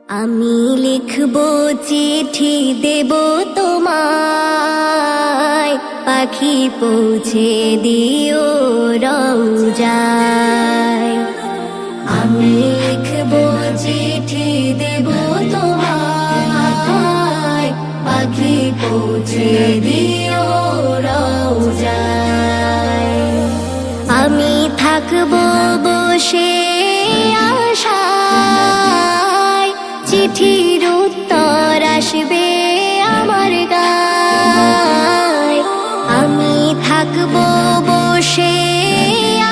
আমি লিখবো চিঠি দেব তোমায়, পাখি পৌঁছে দিও রওজায়। আমি লিখবো চিঠি দেব তোমায়, পাখি পৌঁছে দিও রওজায়। আমি থাকবো বসে আশায়, চিঠির উত্তর আসবে আমার গায়। আমি থাকবো বসে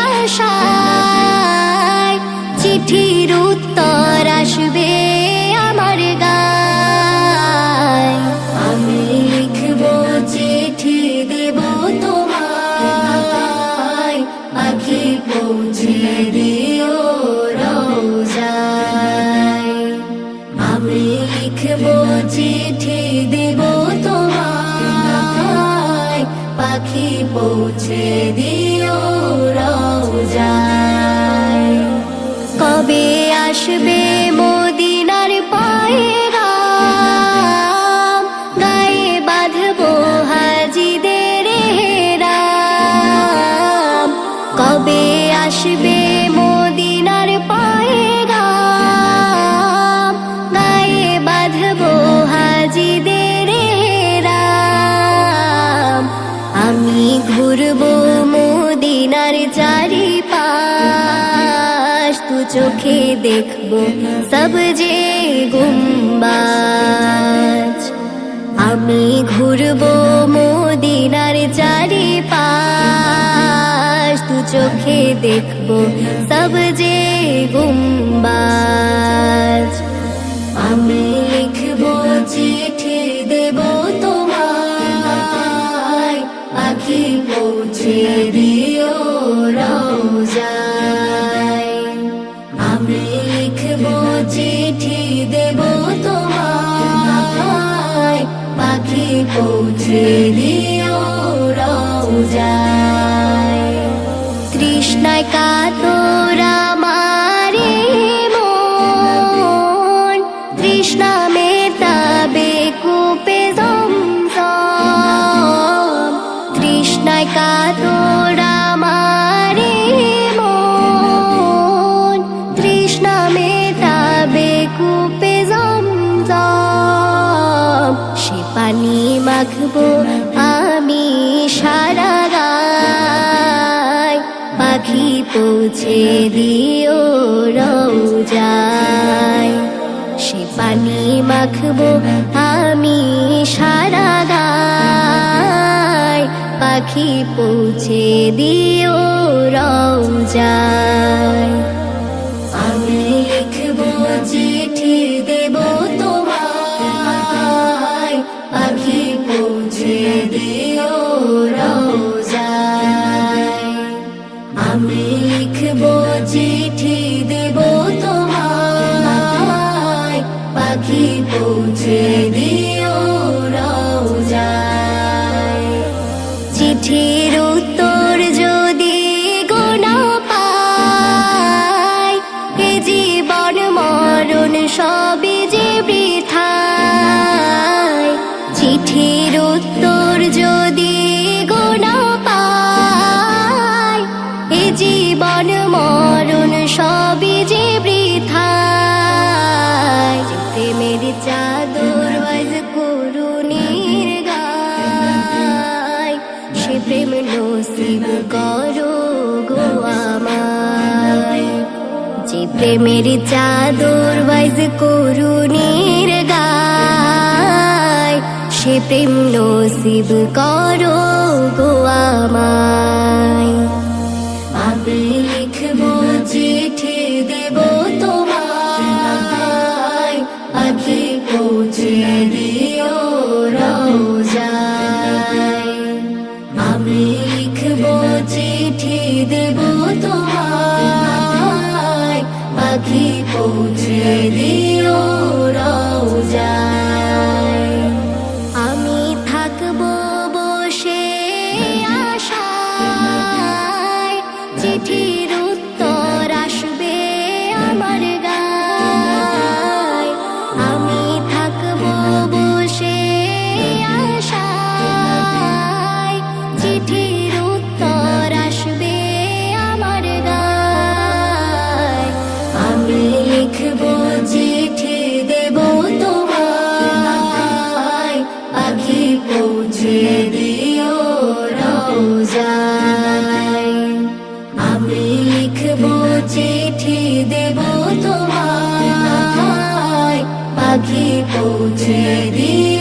আশায়, চিঠির উত্তর আসবে আমার গায়। আমি লিখবো চিঠি দেব তোমায়, পাখি পৌঁছে দিও রওজায়। আমি লিখবো চিঠি দেব তোমায়, পাখি পৌঁছে দিও রওজায়। কবে আসবে মদিনার পয়গাম, গায়ে বাঁধবো হাজিদের এহরাম। কবে আসবে মদিনার পয়গাম, গায়ে বাঁধবো হাজিদের এহরাম। আমি ঘুরবো মদিনার চারিপাশ, তু চোখে দেখবো সবজে গুম্বাজ। আমি ঘুরবো মদিনার চারিপাশ, তু চোখে দেখবো সবজে গুম্বাজ। আমি লিখবো চিঠি দেব তোমায়, পাখি পৌঁছে দিও রওজায়। আমি লিখবো চিঠি দেব তোমায়, পাখি পৌঁছে দিও রওজায়। তৃষ্ণায় কাতর আমারে মন, তৃষ্ণা মেটাবে কূপে জমজম। তৃষ্ণায় কাতর আমারে মন, তৃষ্ণা মেটাবে কূপে জমজম। সে পানি মাখবো আমি সারা গায়, পাখি পৌঁছে দিও রওজায়। সে পানি মাখবো আমি সারা গায়, পাখি পৌঁছে দিও রওজায়। আমি লিখবো চিঠি দেব তোমায়, পাখি পৌঁছে দিও রওজায়। আমি লিখবো চিঠি দেব তোমায়, পাখি পৌঁছে দিও রওজায়। চিঠির উত্তর যদি গোনা পাই, এ জীবন মরণ সবই যে বৃথায়। চিঠির উত্তর যদি গোনা পাই, এ জীবন মরণ সবই যে বৃথায়। প্রেমের চাদর ওয়াজ করুণীর গায়, সে প্রেম নসিব করো গো আমায়। যে প্রেমের চাদর ওয়াজ করুণীর গায়, সে প্রেম নসিব করো গো আমায়। আমি লিখবো চিঠি দেব তোমায়, পাখি পৌঁছে দিও রওজায়। আমি লিখবো চিঠি দেব তোমায়, পাখি পৌঁছে দিও রওজায়। আমি থাকবো বসে আশায়, চিঠির পৌঁছে দিও রোজায়। আমি লিখবো চিঠি দেব তোমায়, পাখি পৌঁছে দিও